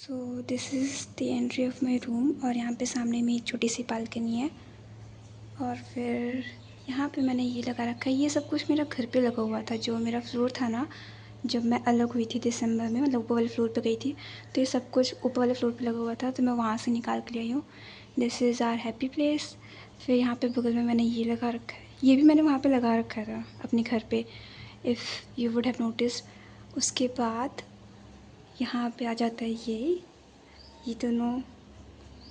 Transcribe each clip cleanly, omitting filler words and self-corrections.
So this is the entry of my room और यहाँ पे सामने में एक छोटी सी बालकनी है। और फिर यहाँ पे मैंने ये लगा रखा है। ये सब कुछ मेरा घर पे लगा हुआ था। जो मेरा फ्लोर था ना, जब मैं अलग हुई थी दिसंबर में, मतलब ऊपर वाले फ्लोर पे गई थी, तो ये सब कुछ ऊपर वाले फ्लोर पे लगा हुआ था, तो मैं वहाँ से निकाल के ले आई हूँ। This is our happy place. फिर यहाँ पे बगल में मैंने ये लगा रखा है। ये भी मैंने वहाँ पे लगा रखा था अपने घर पे, if you would have noticed. उसके बाद यहाँ पे आ जाता है ये दोनों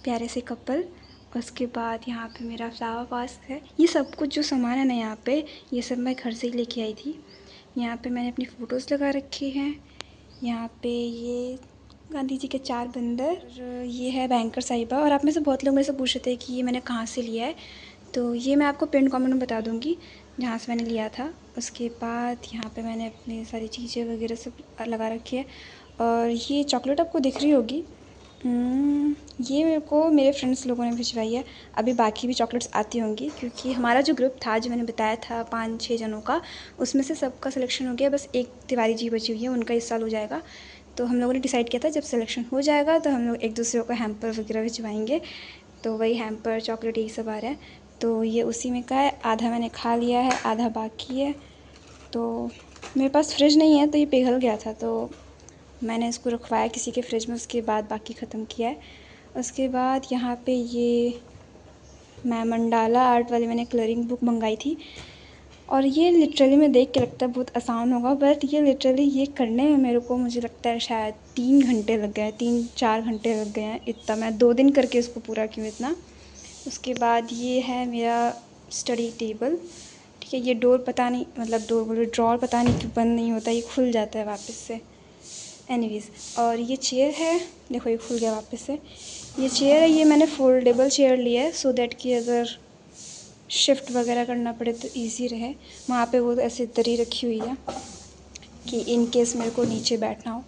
प्यारे से कपल। उसके बाद यहाँ पे मेरा फ्लावर वास है। ये सब कुछ जो सामान है ना यहाँ पे, ये सब मैं घर से ही लेके आई थी। यहाँ पे मैंने अपनी फ़ोटोज़ लगा रखी हैं। यहाँ पे ये गांधी जी के 4 बंदर, और ये है बैंकर साहिबा। और आप में से बहुत लोग मेरे से पूछ रहे थे कि ये मैंने कहाँ से लिया है, तो ये मैं आपको पिन कमेंट में बता दूँगी जहाँ से मैंने लिया था। उसके बाद यहाँ पे मैंने अपनी सारी चीज़ें वगैरह सब लगा रखी है। और ये चॉकलेट आपको दिख रही होगी, ये मेरे को मेरे फ्रेंड्स लोगों ने भिजवाई है। अभी बाकी भी चॉकलेट्स आती होंगी, क्योंकि हमारा जो ग्रुप था, जो मैंने बताया था 5-6 जनों का, उसमें से सबका सिलेक्शन हो गया। बस एक तिवारी जी बची हुई है, उनका इस साल हो जाएगा। तो हम लोगों ने डिसाइड किया था जब सिलेक्शन हो जाएगा तो हम लोग एक दूसरे को हैम्पर वगैरह भिजवाएंगे। तो वही हैम्पर, चॉकलेट, यही सब आ रहा है। तो ये उसी में का है। आधा मैंने खा लिया है, आधा बाकी है। तो मेरे पास फ्रिज नहीं है, तो ये पिघल गया था, तो मैंने इसको रखवाया किसी के फ्रिज में। उसके बाद बाकी ख़त्म किया है। उसके बाद यहाँ पे ये मैं मंडाला आर्ट वाली मैंने कलरिंग बुक मंगाई थी। और ये लिटरली मैं देख के लगता है बहुत आसान होगा, बट ये लिटरली ये करने में मेरे को, मुझे लगता है शायद 3 घंटे लग गए, 3-4 घंटे लग गए हैं। इतना मैं 2 दिन करके इसको पूरा क्यों इतना। उसके बाद ये है मेरा स्टडी टेबल। ठीक है, ये डोर पता नहीं, मतलब डोर बोलो, ड्रॉर पता नहीं क्यों बंद नहीं होता, ये खुल जाता है वापस से। एनीवेज़, और ये चेयर है, देखो ये खुल गया वापस से। ये चेयर है, ये मैंने फोल्डेबल चेयर लिया है सो दैट कि अगर शिफ्ट वगैरह करना पड़े तो इजी रहे। वहाँ पे वो ऐसे दरी रखी हुई है कि इन केस मेरे को नीचे बैठना हो।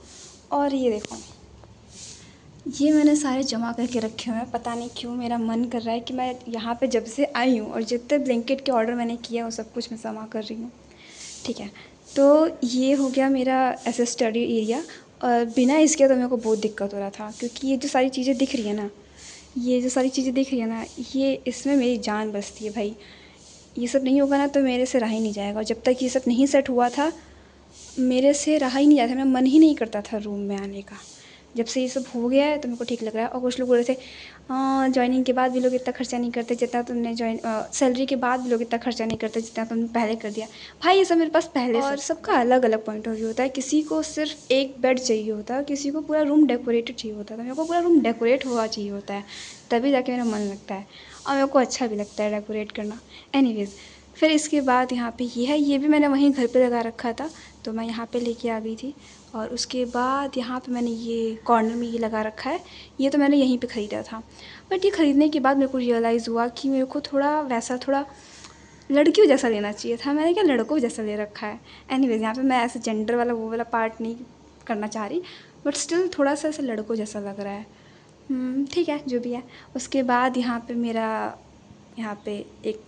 और ये देखो, ये मैंने सारे जमा करके रखे हुए हैं। पता नहीं क्यों मेरा मन कर रहा है कि मैं यहाँ पे जब से आई हूँ और जितने ब्लैंकेट के ऑर्डर मैंने किया वो सब कुछ मैं जमा कर रही हूँ। ठीक है, तो ये हो गया मेरा ऐसे स्टडी एरिया। और बिना इसके तो मेरे को बहुत दिक्कत हो रहा था, क्योंकि ये जो सारी चीज़ें दिख रही है ना, ये जो सारी चीज़ें दिख रही है ना, ये इसमें मेरी जान बसती है भाई। ये सब नहीं होगा ना तो मेरे से रहा ही नहीं जाएगा। और जब तक ये सब नहीं सेट हुआ था, मेरे से रहा ही नहीं जाता, मेरा मन ही नहीं करता था रूम में आने का। जब से ये सब हो गया है तो मेरे को ठीक लग रहा है। और कुछ लोग बोल रहे थे जॉइनिंग के बाद भी लोग इतना खर्चा नहीं करते जितना तुमने सैलरी के बाद भी लोग इतना खर्चा नहीं करते जितना तुमने पहले कर दिया। भाई ये सब मेरे पास पहले। और सबका अलग अलग पॉइंट ऑफ व्यू होता है। किसी को सिर्फ एक बेड चाहिए होता है, किसी को पूरा रूम डेकोरेटेड चाहिए होता है। तो मेरे को पूरा रूम डेकोरेट हुआ चाहिए होता है, तभी जाके मेरा मन लगता है और मेरे को अच्छा भी लगता है डेकोरेट करना। एनीवेज़, फिर इसके बाद यहाँ पे ये है, ये भी मैंने वहीं घर पे लगा रखा था, तो मैं यहाँ पे लेके आ गई थी। और उसके बाद यहाँ पे मैंने ये कॉर्नर में ये लगा रखा है। ये तो मैंने यहीं पे ख़रीदा था, बट ये ख़रीदने के बाद मेरे को रियलाइज़ हुआ कि मेरे को थोड़ा वैसा, थोड़ा लड़कियों जैसा लेना चाहिए था। मैंने क्या लड़कों जैसा ले रखा है। एनीवेज, यहाँ पे मैं ऐसे जेंडर वाला वो वाला पार्ट नहीं करना चाह रही, बट स्टिल थोड़ा सा ऐसे लड़कों जैसा लग रहा है। ठीक है, जो भी है। उसके बाद यहाँ पे मेरा, यहाँ पे एक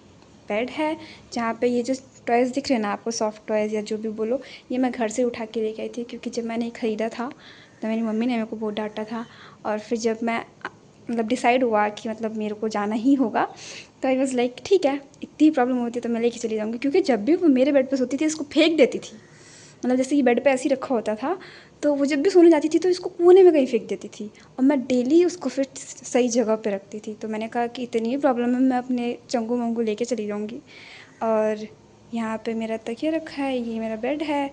बेड है जहाँ पे ये जो टॉयज़ दिख रहे हैं ना आपको, सॉफ्ट टॉयज़ या जो भी बोलो, ये मैं घर से उठा के लेके आई थी। क्योंकि जब मैंने ख़रीदा था तो मेरी मम्मी ने मेरे को बहुत डांटा था। और फिर जब मैं मतलब डिसाइड हुआ कि मतलब मेरे को जाना ही होगा, तो आई वॉज़ लाइक ठीक है, इतनी प्रॉब्लम होती है तो मैं लेके चली जाऊँगी। क्योंकि जब भी वो मेरे बेड पर सोती थी इसको फेंक देती थी। मतलब जैसे कि बेड पे ऐसे ही रखा होता था, तो वो जब भी सोने जाती थी तो इसको कोने में कहीं फेंक देती थी। और मैं डेली उसको फिर सही जगह पे रखती थी। तो मैंने कहा कि इतनी प्रॉब्लम है, मैं अपने चंगू मंगू लेके चली जाऊँगी। और यहाँ पे मेरा तकिया रखा है, ये मेरा बेड है।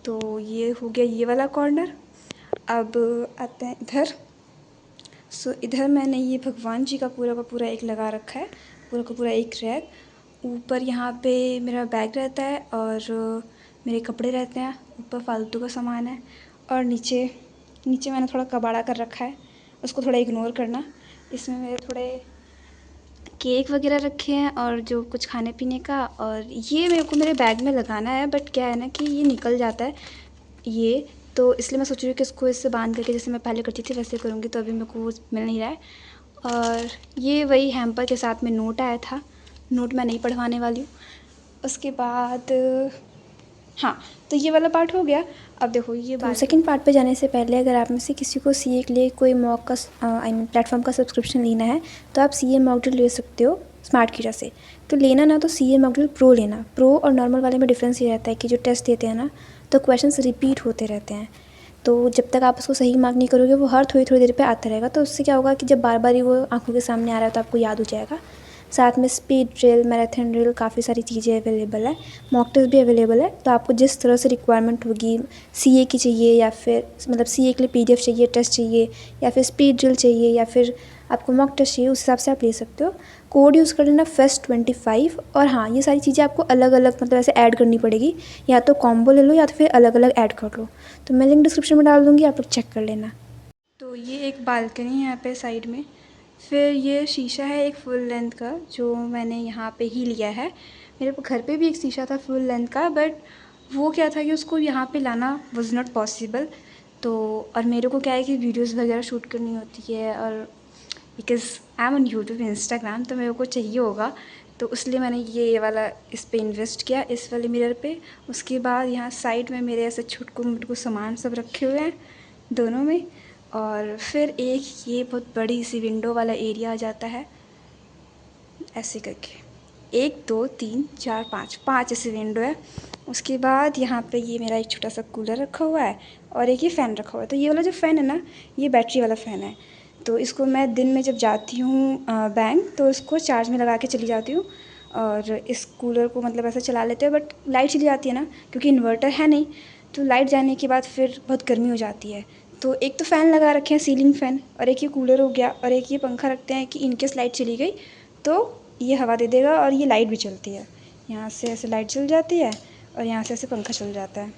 तो ये हो गया ये वाला कॉर्नर। अब आते हैं इधर। सो इधर मैंने ये भगवान जी का पूरा एक लगा रखा है, पूरा का पूरा एक रैक। ऊपर यहाँ पे मेरा बैग रहता है और मेरे कपड़े रहते हैं। ऊपर फालतू का सामान है। और नीचे नीचे मैंने थोड़ा कबाड़ा कर रखा है, उसको थोड़ा इग्नोर करना। इसमें मेरे थोड़े केक वगैरह रखे हैं और जो कुछ खाने पीने का। और ये मेरे को मेरे बैग में लगाना है, बट क्या है ना कि ये निकल जाता है ये, तो इसलिए मैं सोच रही हूँ कि इसको इससे बांध करके जैसे मैं पहले करती थी वैसे करूँगी। तो अभी मेरे को वो मिल नहीं रहा है। और ये वही हैम्पर के साथ में नोट आया था, नोट मैं नहीं पढ़वाने वाली हूँ। उसके बाद हाँ, तो ये वाला पार्ट हो गया। अब देखो ये तो सेकंड पार्ट पे जाने से पहले अगर आप में से किसी को सीए के लिए कोई मॉक का आई मीन प्लेटफॉर्म का सब्सक्रिप्शन लेना है तो आप सीए मॉक ड्रिल ले सकते हो स्मार्टकीरा से। तो लेना ना तो सीए मॉक ड्रिल प्रो लेना। प्रो और नॉर्मल वाले में डिफरेंस ये रहता है कि जो टेस्ट देते हैं ना तो क्वेश्चंस रिपीट होते रहते हैं। तो जब तक आप उसको सही मार्क नहीं करोगे वो हर थोड़ी थोड़ी देर पे आता रहेगा। तो उससे क्या होगा कि जब बार बार ही वो आंखों के सामने आ रहा है तो आपको याद हो जाएगा। साथ में स्पीड ड्रिल, मैराथन ड्रिल, काफ़ी सारी चीज़ें अवेलेबल है। मॉक टेस्ट भी अवेलेबल है। तो आपको जिस तरह से रिक्वायरमेंट होगी, सीए की चाहिए या फिर मतलब सीए के लिए पीडीएफ चाहिए, टेस्ट चाहिए, या फिर स्पीड ड्रिल चाहिए, या फिर आपको मॉक टेस्ट चाहिए, उस हिसाब से आप ले सकते हो। कोड यूज़ कर लेना FEST25। और हाँ, ये सारी चीज़ें आपको अलग अलग मतलब ऐसे ऐड करनी पड़ेगी, या तो कॉम्बो ले लो या तो फिर अलग अलग ऐड कर लो। तो मैं लिंक डिस्क्रिप्शन में डाल दूँगी, आप लोग चेक कर लेना। तो ये एक बालकनी है यहाँ पे साइड में। फिर ये शीशा है एक फुल लेंथ का जो मैंने यहाँ पे ही लिया है। मेरे घर पे भी एक शीशा था फुल लेंथ का, बट वो क्या था कि उसको यहाँ पे लाना वाज नॉट पॉसिबल। तो और मेरे को क्या है कि वीडियोस वगैरह शूट करनी होती है, और because I am on YouTube, Instagram, तो मेरे को चाहिए होगा। तो इसलिए मैंने ये वाला इस पे इन्वेस्ट किया, इस वाले मिरर पे। उसके बाद यहाँ साइड में मेरे ऐसे छुटकू मुटकू सामान सब रखे हुए हैं दोनों में। और फिर एक ये बहुत बड़ी सी विंडो वाला एरिया आ जाता है ऐसे करके। 1 2 3 4 5 ऐसे विंडो है। उसके बाद यहाँ पे ये मेरा एक छोटा सा कूलर रखा हुआ है और एक ये फ़ैन रखा हुआ है। तो ये वाला जो फ़ैन है ना, ये बैटरी वाला फ़ैन है। तो इसको मैं दिन में जब जाती हूँ बैंक, तो इसको चार्ज में लगा के चली जाती हूँ। और इस कूलर को मतलब ऐसे चला लेते हैं, बट लाइट चली जाती है ना, क्योंकि इन्वर्टर है नहीं। तो लाइट जाने के बाद फिर बहुत गर्मी हो जाती है। तो एक तो फ़ैन लगा रखे हैं, सीलिंग फ़ैन, और एक ये कूलर हो गया, और एक ये पंखा रखते हैं कि इनकेस लाइट चली गई तो ये हवा दे देगा। और ये लाइट भी चलती है, यहाँ से ऐसे लाइट चल जाती है और यहाँ से ऐसे पंखा चल जाता है।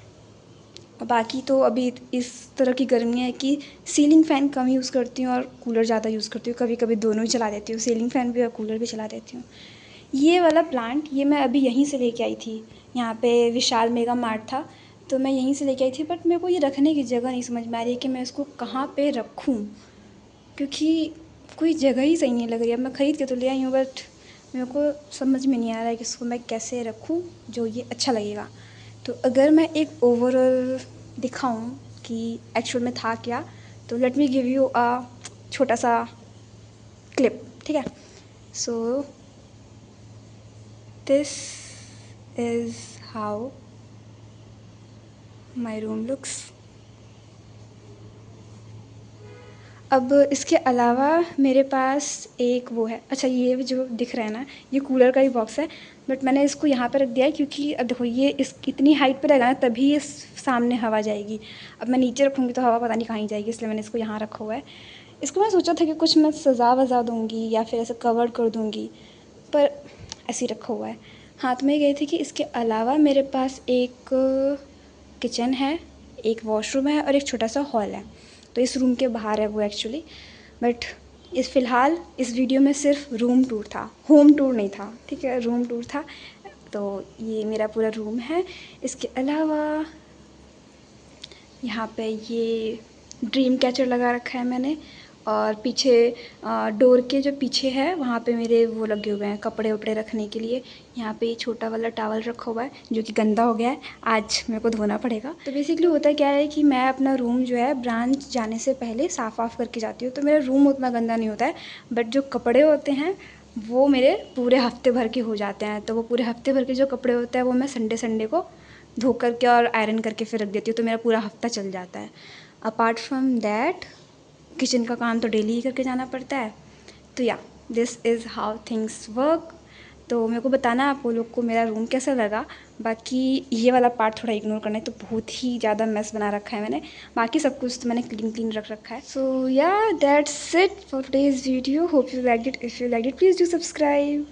और बाकी तो अभी इस तरह की गर्मी है कि सीलिंग फ़ैन कम यूज़ करती हूँ और कूलर ज़्यादा यूज़ करती हूँ। कभी कभी दोनों ही चला देती हूँ, सीलिंग फ़ैन भी और कूलर भी चला देती हूँ। ये वाला प्लांट ये मैं अभी यहीं से लेके आई थी। यहाँ पे विशाल मेगा मार्ट था, तो मैं यहीं से लेके आई थी। बट मेरे को ये रखने की जगह नहीं समझ में आ रही है कि मैं इसको कहाँ पे रखूँ, क्योंकि कोई जगह ही सही नहीं लग रही है। अब मैं ख़रीद के तो ले आई हूँ, बट मेरे को समझ में नहीं आ रहा है कि इसको मैं कैसे रखूँ जो ये अच्छा लगेगा। तो अगर मैं एक ओवरऑल दिखाऊँ कि एक्चुअल में था क्या, तो लेट मी गिव यू अ छोटा सा क्लिप, ठीक है। So this is how my room looks. अब इसके अलावा मेरे पास एक वो है, अच्छा ये जो दिख रहा है ना, ये कूलर का ही बॉक्स है। बट मैंने इसको यहाँ पर रख दिया है क्योंकि अब देखो ये इस इतनी हाइट पर रहेगा ना, तभी इस सामने हवा जाएगी। अब मैं नीचे रखूँगी तो हवा पता नहीं कहाँ जाएगी, इसलिए मैंने इसको यहाँ रखा हुआ है। इसको मैं सोचा था कि कुछ मैं सजा वजा दूँगी या फिर ऐसे कवर कर दूँगी, पर ऐसे ही रखा हुआ है। हाथ में गई थी कि इसके अलावा मेरे पास एक किचन है, एक वॉशरूम है और एक छोटा सा हॉल है। तो इस रूम के बाहर है वो एक्चुअली, बट इस फ़िलहाल इस वीडियो में सिर्फ रूम टूर था, होम टूर नहीं था, ठीक है, रूम टूर था। तो ये मेरा पूरा रूम है। इसके अलावा यहाँ पे ये ड्रीम कैचर लगा रखा है मैंने, और पीछे डोर के जो पीछे है वहाँ पे मेरे वो लगे हुए हैं कपड़े वपड़े रखने के लिए। यहाँ पे छोटा वाला टॉवल रखा हुआ है जो कि गंदा हो गया है, आज मेरे को धोना पड़ेगा। तो बेसिकली होता क्या है कि मैं अपना रूम जो है ब्रांच जाने से पहले साफ़ वाफ़ करके जाती हूँ, तो मेरा रूम उतना गंदा नहीं होता है। बट जो कपड़े होते हैं वो मेरे पूरे हफ्ते भर के हो जाते हैं। तो वो पूरे हफ्ते भर के जो कपड़े होते हैं वो मैं संडे को धो करके और आयरन करके फिर रख देती हूँ, तो मेरा पूरा हफ्ता चल जाता है। अपार्ट फ्रॉम दैट किचन का काम तो डेली ही करके जाना पड़ता है। तो या this is how things work. तो मेरे को बताना आप लोग को मेरा रूम कैसा लगा। बाकी ये वाला पार्ट थोड़ा इग्नोर करना है, तो बहुत ही ज़्यादा मेस बना रखा है मैंने। बाकी सब कुछ तो मैंने क्लीन रख रखा है। सो या that's it for today's video. Hope you like it. If you like it please do subscribe.